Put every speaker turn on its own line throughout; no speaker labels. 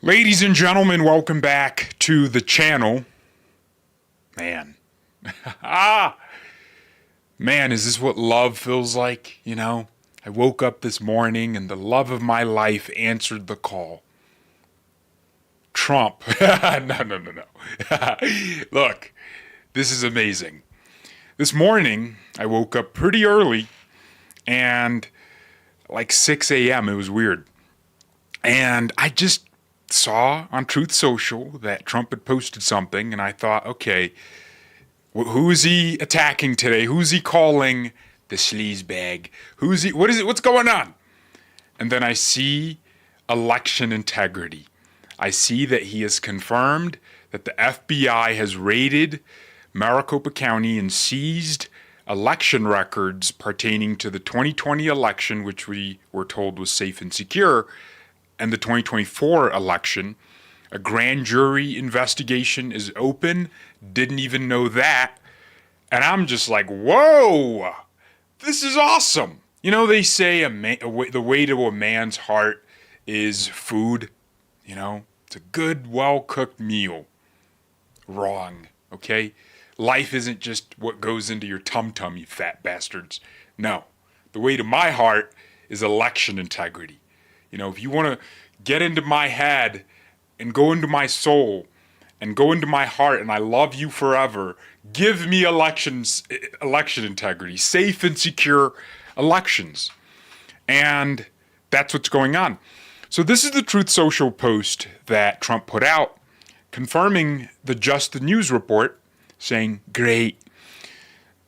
Ladies and gentlemen, welcome back to the channel. Man. ah! Man, is this what love feels like? You know, I woke up this morning and the love of my life answered the call. Trump. No. Look, this is amazing. This morning, I woke up pretty early and like 6 a.m. It was weird. And I just saw on Truth Social that Trump had posted something, and I thought, okay, who is he attacking today? Who's he calling the sleazebag? What's going on? And then I see election integrity. I see that he has confirmed that the FBI has raided Maricopa County and seized election records pertaining to the 2020 election, which we were told was safe and secure, and the 2024 election. A grand jury investigation is open. Didn't even know that. And I'm just like, whoa, this is awesome. You know, they say the way to a man's heart is food. You know, it's a good, well-cooked meal. Wrong, okay? Life isn't just what goes into your tum-tum, you fat bastards. No, the way to my heart is election integrity. You know, if you want to get into my head and go into my soul and go into my heart and I love you forever, give me election integrity, safe and secure elections. And that's what's going on. So this is the Truth Social post that Trump put out confirming the Just the News report, saying, great.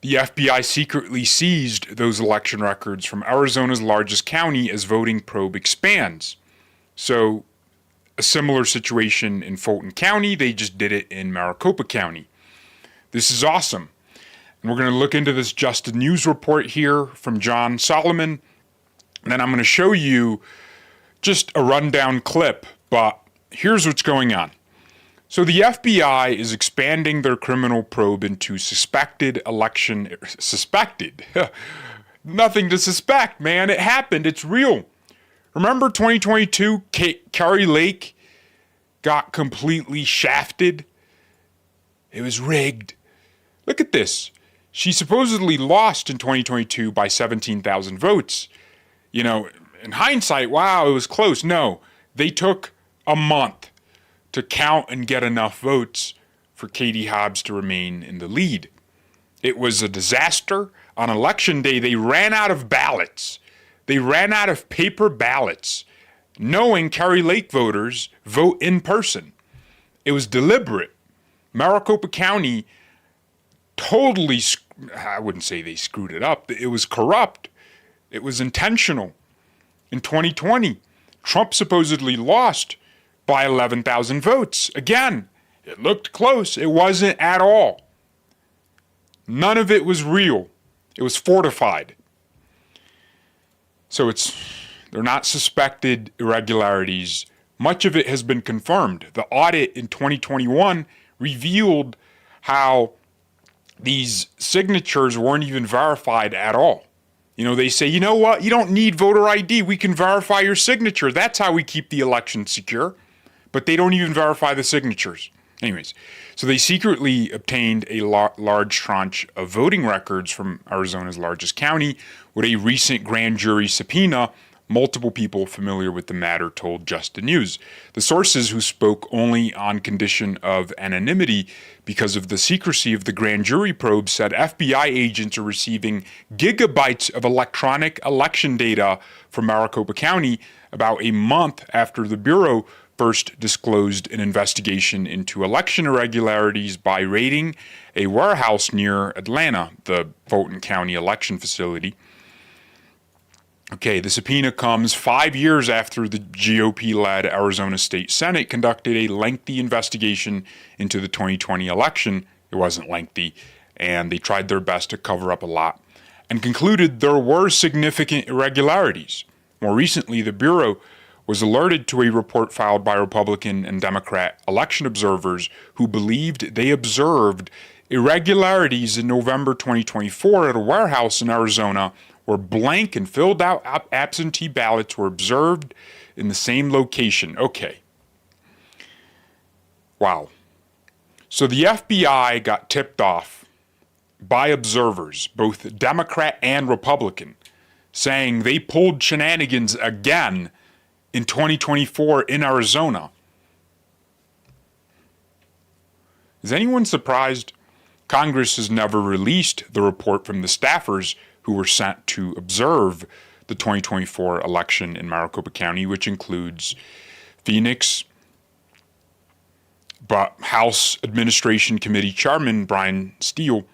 The FBI secretly seized those election records from Arizona's largest county as voting probe expands. So, a similar situation in Fulton County, they just did it in Maricopa County. This is awesome. And we're going to look into this Just the News report here from John Solomon. And then I'm going to show you just a rundown clip, but here's what's going on. So the FBI is expanding their criminal probe into suspected. Nothing to suspect, man. It happened. It's real. Remember 2022, Kari Lake got completely shafted? It was rigged. Look at this. She supposedly lost in 2022 by 17,000 votes. You know, in hindsight, wow, it was close. No, they took a month to count and get enough votes for Katie Hobbs to remain in the lead. It was a disaster. On election day, they ran out of ballots. They ran out of paper ballots, knowing Kari Lake voters vote in person. It was deliberate. Maricopa County totally, I wouldn't say they screwed it up. It was corrupt. It was intentional. In 2020, Trump supposedly lost by 11,000 votes. Again, it looked close. It wasn't at all. None of it was real. It was fortified. So they're not suspected irregularities. Much of it has been confirmed. The audit in 2021 revealed how these signatures weren't even verified at all. You know, they say, you know what? You don't need voter ID. We can verify your signature. That's how we keep the election secure. But they don't even verify the signatures. Anyways, so they secretly obtained a large tranche of voting records from Arizona's largest county with a recent grand jury subpoena. Multiple people familiar with the matter told Just the News. The sources, who spoke only on condition of anonymity because of the secrecy of the grand jury probe, said FBI agents are receiving gigabytes of electronic election data from Maricopa County about a month after the Bureau first disclosed an investigation into election irregularities by raiding a warehouse near Atlanta, the Fulton County election facility. Okay, the subpoena comes 5 years after the GOP-led Arizona State Senate conducted a lengthy investigation into the 2020 election. It wasn't lengthy, and they tried their best to cover up a lot, and concluded there were significant irregularities. More recently, the Bureau was alerted to a report filed by Republican and Democrat election observers who believed they observed irregularities in November 2024 at a warehouse in Arizona where blank and filled out absentee ballots were observed in the same location. Okay, Wow. So the FBI got tipped off by observers, both Democrat and Republican, saying they pulled shenanigans again in 2024 in Arizona. Is anyone surprised? Congress has never released the report from the staffers who were sent to observe the 2024 election in Maricopa County, which includes Phoenix. But House Administration Committee Chairman Brian Steele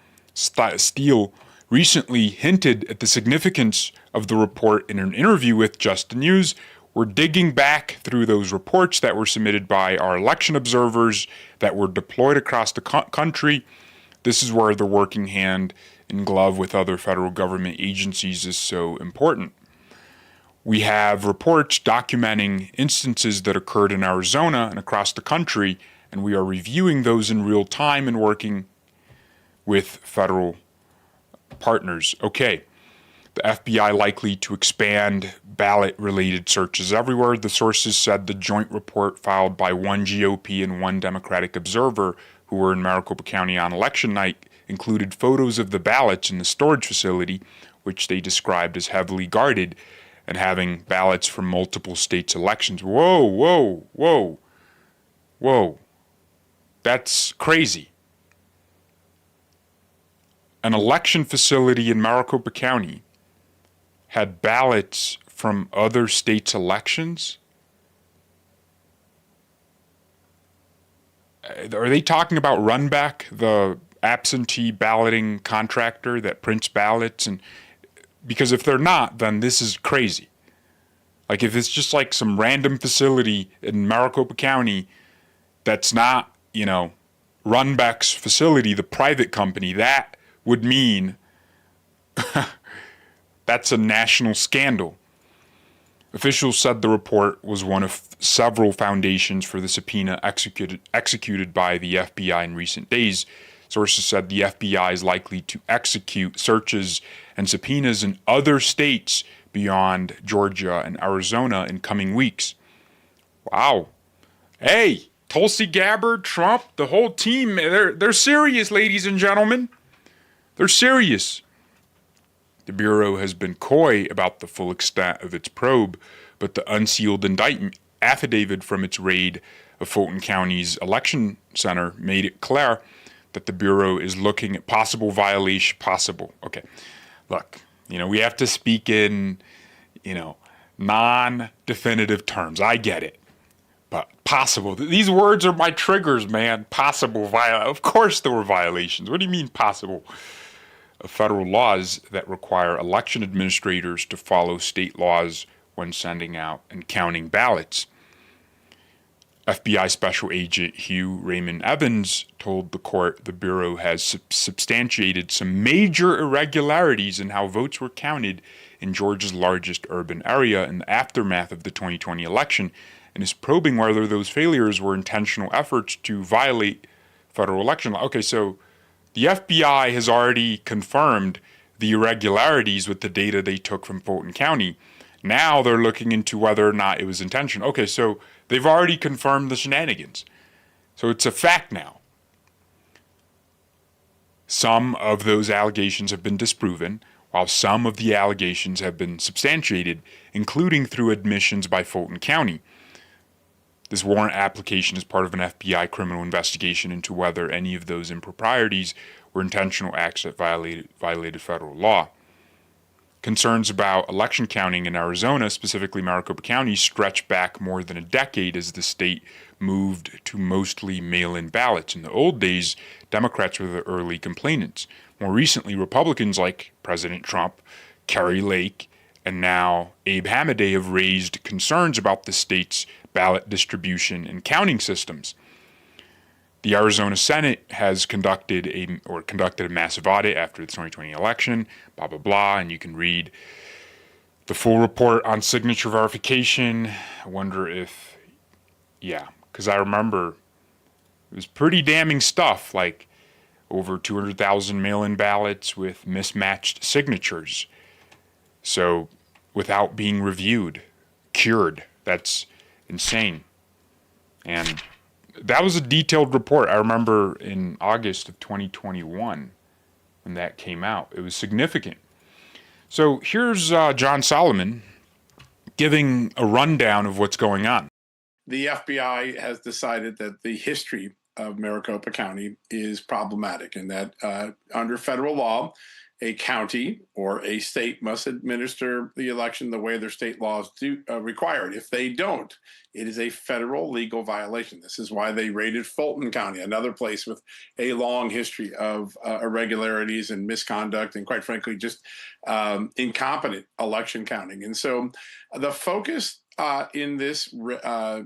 recently hinted at the significance of the report in an interview with Just the News. We're digging back through those reports that were submitted by our election observers that were deployed across the country. This is where the working hand in glove with other federal government agencies is so important. We have reports documenting instances that occurred in Arizona and across the country, and we are reviewing those in real time and working with federal partners. Okay, the FBI likely to expand ballot-related searches everywhere. The sources said the joint report filed by one GOP and one Democratic observer who were in Maricopa County on election night included photos of the ballots in the storage facility, which they described as heavily guarded and having ballots from multiple states' elections. Whoa, whoa, whoa, whoa. That's crazy. An election facility in Maricopa County had ballots from other states' elections? Are they talking about Runback, the absentee balloting contractor that prints ballots? And because if they're not, then this is crazy. Like if it's just like some random facility in Maricopa County that's not, Runback's facility, the private company, that would mean that's a national scandal. Officials said the report was one of several foundations for the subpoena executed by the FBI in recent days. Sources said the FBI is likely to execute searches and subpoenas in other states beyond Georgia and Arizona in coming weeks. Wow. Hey, Tulsi Gabbard, Trump, the whole team, they're serious, ladies and gentlemen. They're serious. The Bureau has been coy about the full extent of its probe, but the unsealed indictment affidavit from its raid of Fulton County's election center made it clear that the Bureau is looking at okay, look, we have to speak in, non-definitive terms. I get it. But possible, these words are my triggers, man. Possible of course there were violations. What do you mean possible? Of federal laws that require election administrators to follow state laws when sending out and counting ballots. FBI Special Agent Hugh Raymond Evans told the court the Bureau has substantiated some major irregularities in how votes were counted in Georgia's largest urban area in the aftermath of the 2020 election, and is probing whether those failures were intentional efforts to violate federal election law. Okay, so the FBI has already confirmed the irregularities with the data they took from Fulton County. Now they're looking into whether or not it was intentional. Okay, so they've already confirmed the shenanigans. So it's a fact now. Some of those allegations have been disproven, while some of the allegations have been substantiated, including through admissions by Fulton County. This warrant application is part of an FBI criminal investigation into whether any of those improprieties were intentional acts that violated federal law. Concerns about election counting in Arizona, specifically Maricopa County, stretch back more than a decade as the state moved to mostly mail-in ballots. In the old days, Democrats were the early complainants. More recently, Republicans like President Trump, Kari Lake, and now Abe Hamadeh have raised concerns about the state's ballot distribution and counting systems. The Arizona Senate has conducted a massive audit after the 2020 election, blah, blah, blah, and you can read the full report on signature verification. I wonder if, because I remember it was pretty damning stuff, like over 200,000 mail-in ballots with mismatched signatures. So without being reviewed, cured, that's insane. And that was a detailed report. I remember in August of 2021 when that came out. It was significant. So here's John Solomon giving a rundown of what's going on.
The FBI has decided that the history of Maricopa County is problematic and that under federal law, a county or a state must administer the election the way their state laws do require it. If they don't, it is a federal legal violation. This is why they raided Fulton County, another place with a long history of irregularities and misconduct and, quite frankly, just incompetent election counting. And so the focus in this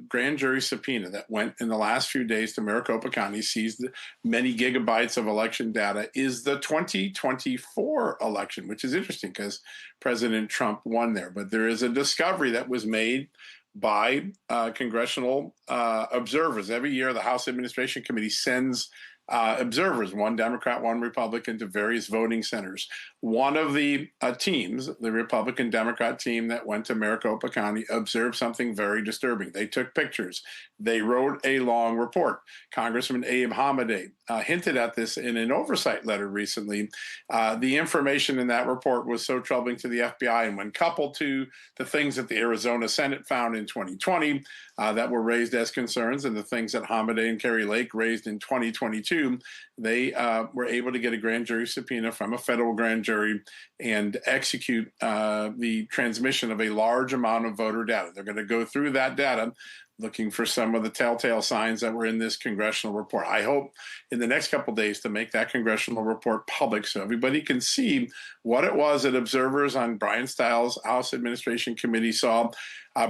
grand jury subpoena that went in the last few days to Maricopa County, seized many gigabytes of election data, is the 2024 election, which is interesting because President Trump won there. But there is a discovery that was made by congressional observers. Every year, the House Administration Committee sends observers, one Democrat, one Republican, to various voting centers. One of the teams, the Republican-Democrat team that went to Maricopa County, observed something very disturbing. They took pictures. They wrote a long report. Congressman Abe Hamadeh hinted at this in an oversight letter recently. The information in that report was so troubling to the FBI, and when coupled to the things that the Arizona Senate found in 2020 that were raised as concerns, and the things that Hamadeh and Kari Lake raised in 2022, they were able to get a grand jury subpoena from a federal grand jury and execute the transmission of a large amount of voter data. They're going to go through that data, looking for some of the telltale signs that were in this congressional report. I hope in the next couple of days to make that congressional report public so everybody can see what it was that observers on Brian Stiles' House Administration Committee saw.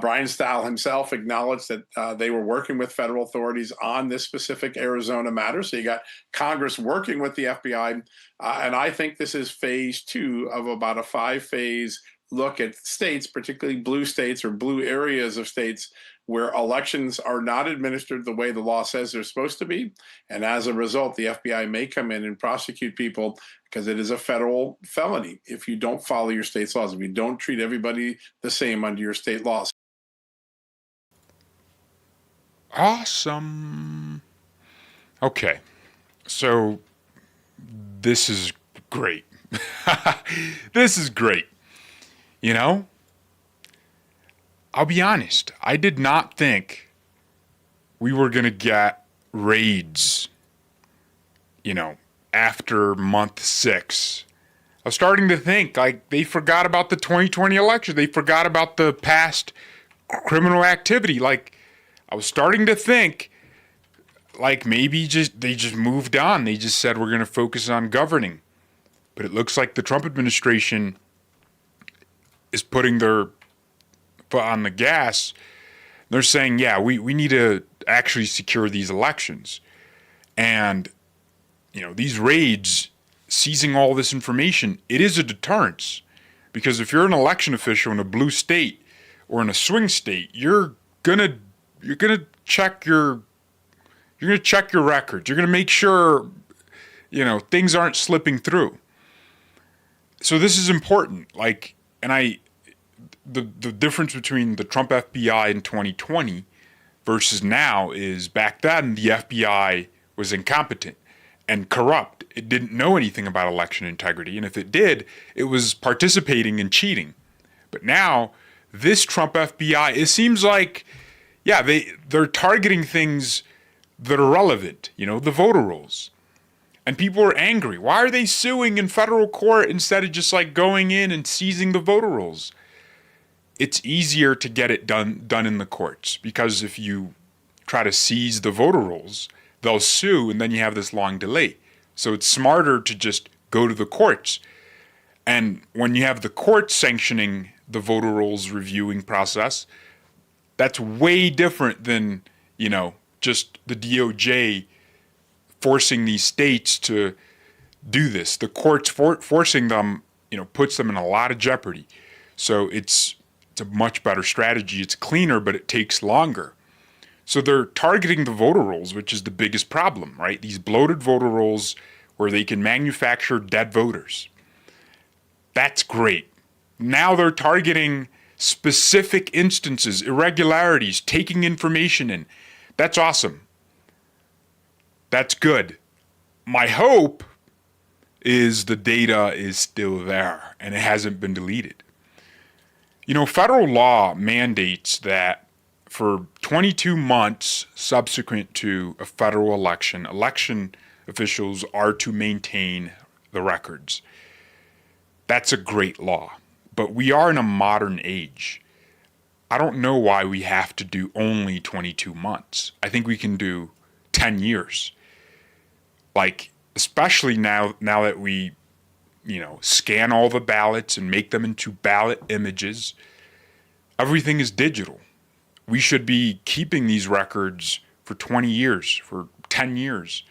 Brian Stile himself acknowledged that they were working with federal authorities on this specific Arizona matter. So you got Congress working with the FBI. And I think this is phase 2 of about a 5-phase look at states, particularly blue states or blue areas of states, where elections are not administered the way the law says they're supposed to be. And as a result, the FBI may come in and prosecute people because it is a federal felony if you don't follow your state's laws, if you don't treat everybody the same under your state laws.
Awesome. Okay, so this is great. This is great. You know, I'll be honest, I did not think we were going to get raids, after month 6. I was starting to think, like, they forgot about the 2020 election. They forgot about the past criminal activity. Like, I was starting to think, like, maybe they just moved on. They just said, we're going to focus on governing. But it looks like the Trump administration is putting their foot on the gas. They're saying, yeah, we need to actually secure these elections. And, these raids, seizing all this information, it is a deterrence. Because if you're an election official in a blue state or in a swing state, you're gonna check your records. You're gonna make sure, things aren't slipping through. So this is important. Like, and the difference between the Trump FBI in 2020 versus now is back then the FBI was incompetent and corrupt. It didn't know anything about election integrity, and if it did, it was participating in cheating. But now, this Trump FBI, it seems like, yeah, they're targeting things that are relevant, the voter rolls. And people are angry. Why are they suing in federal court instead of just like going in and seizing the voter rolls? It's easier to get it done in the courts, because if you try to seize the voter rolls, they'll sue, and then you have this long delay. So it's smarter to just go to the courts. And when you have the courts sanctioning the voter rolls reviewing process, that's way different than, just the DOJ forcing these states to do this. The courts forcing them, puts them in a lot of jeopardy. So it's a much better strategy. It's cleaner, but it takes longer. So they're targeting the voter rolls, which is the biggest problem, right? These bloated voter rolls where they can manufacture dead voters. That's great. Now they're targeting specific instances, irregularities, taking information in. That's awesome. That's good. My hope is the data is still there and it hasn't been deleted. You know, federal law mandates that for 22 months subsequent to a federal election, election officials are to maintain the records. That's a great law. But we are in a modern age. I don't know why we have to do only 22 months. I think we can do 10 years. Like, especially now that we, scan all the ballots and make them into ballot images, everything is digital. We should be keeping these records for 20 years, for 10 years,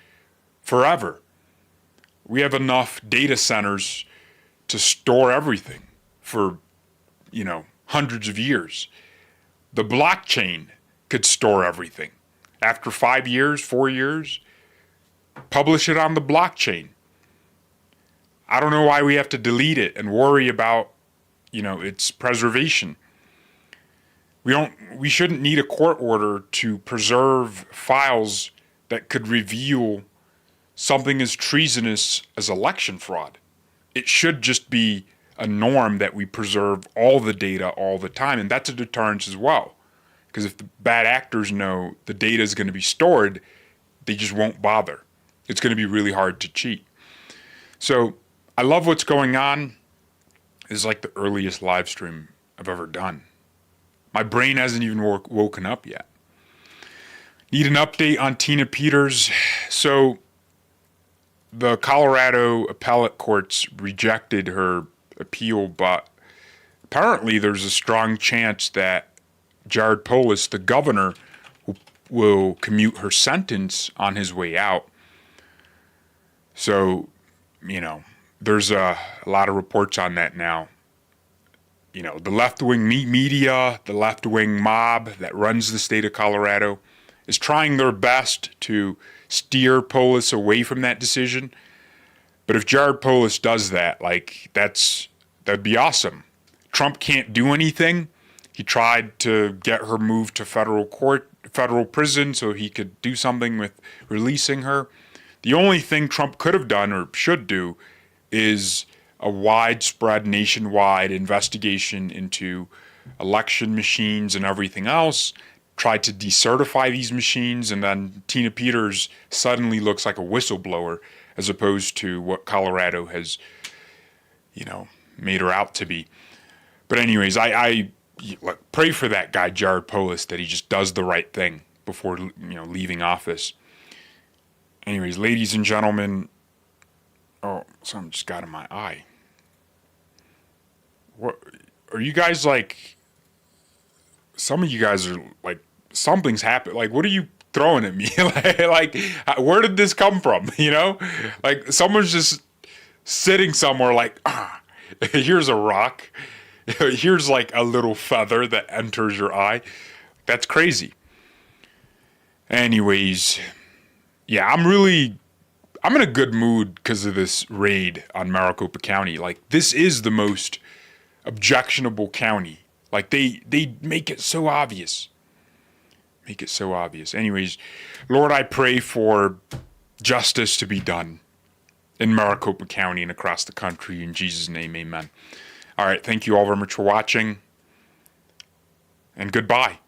forever. We have enough data centers to store everything for, hundreds of years. The blockchain could store everything. After 5 years, 4 years, publish it on the blockchain. I don't know why we have to delete it and worry about, its preservation. We shouldn't need a court order to preserve files that could reveal something as treasonous as election fraud. It should just be a norm that we preserve all the data all the time, and that's a deterrence as well. Because if the bad actors know the data is going to be stored, they just won't bother. It's going to be really hard to cheat. So I love what's going on. It's like the earliest live stream I've ever done. My brain hasn't even woken up yet. Need an update on Tina Peters. So the Colorado appellate courts rejected her appeal, but apparently there's a strong chance that Jared Polis, the governor, will commute her sentence on his way out. So, there's a lot of reports on that now. The left-wing media, the left-wing mob that runs the state of Colorado is trying their best to steer Polis away from that decision. But if Jared Polis does that, that'd be awesome. Trump can't do anything. He tried to get her moved to federal prison so he could do something with releasing her. The only thing Trump could have done or should do is a widespread nationwide investigation into election machines and everything else, try to decertify these machines, and then Tina Peters suddenly looks like a whistleblower as opposed to what Colorado has, made her out to be. But anyways, I pray for that guy, Jared Polis, that he just does the right thing before, leaving office. Anyways, ladies and gentlemen, something just got in my eye. What are you guys like? Some of you guys are like, something's happened. Like, what are you throwing at me? like, where did this come from? Like someone's just sitting somewhere like, here's a rock. Here's like a little feather that enters your eye. That's crazy. Anyways, yeah, I'm in a good mood because of this raid on Maricopa County. Like, this is the most objectionable county. Like, they make it so obvious. Anyways, Lord, I pray for justice to be done in Maricopa County and across the country. In Jesus' name, amen. All right, thank you all very much for watching, and goodbye.